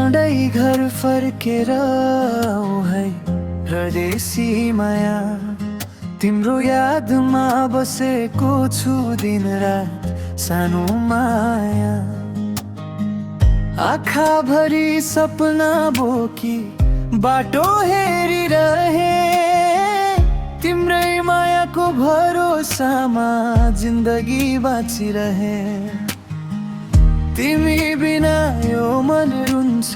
चाँडै घर फर्केर आऊ है परदेशी माया। तिम्रो यादमा बसेको छु दिन रात सानो माया। आँखा भरी सपना बोकी बाटो हेरिरहे, तिम्रै मायाको भरोसामा जिन्दगी बाँचिरहे। तिमी बिना यो मन रुन्छ,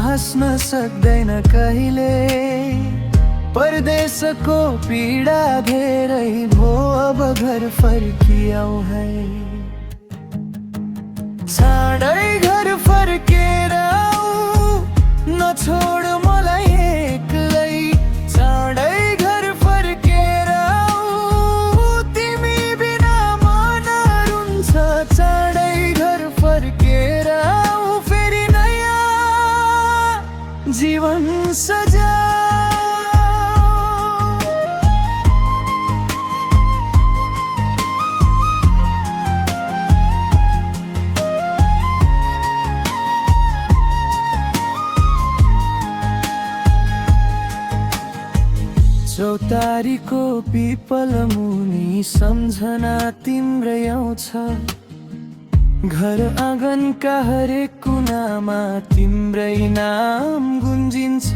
हाँस्न सक्दैन कहिले। परदेशको पीडा धेरै भो, अब घर फर्किआऊ है। चाँडै घर फर्केर आऊ, नछोड मलाई एक्लै। चाँडै घर फर्केर आऊ, तिमी बिना मन रुन्छ। चाँडै घर फर्केर आऊ, फेरि नयाँ जीवन सजाऊ। चौतारीको पिपल मुनि सम्झना तिम्रै आउँछ। घर आँगनका हरेक कुनामा तिम्रै नाम गुन्जिन्छ।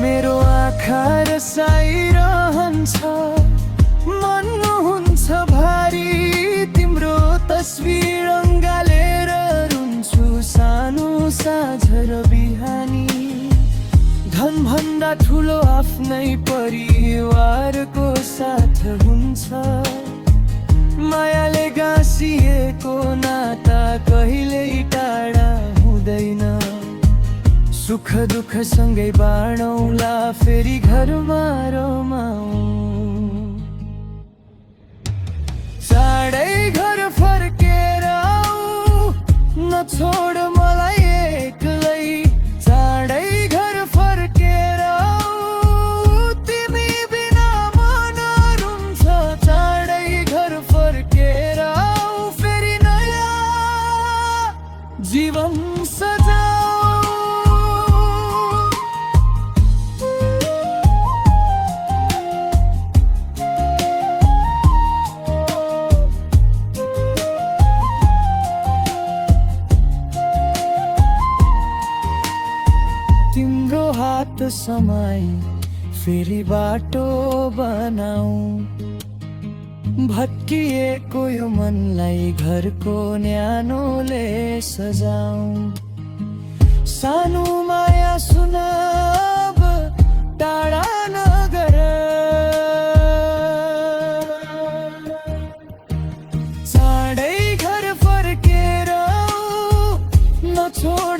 मेरो आँखा रसाइरहन्छ, मन हुन्छ भारी। तिम्रो तस्बिर अँगालेर रुन्छु सानो साँझ र बिहानी। धन भन्दा ठुलो आफ्नै परिवारको साथ हुन्छ। मायाले गाँसिएको नाता कहिल्यै टाढा हुँदैन। सुख दुःख सँगै बाँडौँला, फेरि घरमा रमाऊ। चाँडै घर फर्केर आऊ, नछोड मलाई एक्लै। चाँडै घर फर्केर आऊ, तिमी बिना मन रुन्छ। चाँडै घर फर्केर आऊ, फेरि नयाँ जीवन सजाऊ। तिम्रो हात समाई फेरि बाटो बनाऊ। भत्किएको यो मनलाई घरको न्यानोले सजाऊ। सानो माया सुनाब टाढा नगर। चाँडै घर फर्केर आऊ, नछोड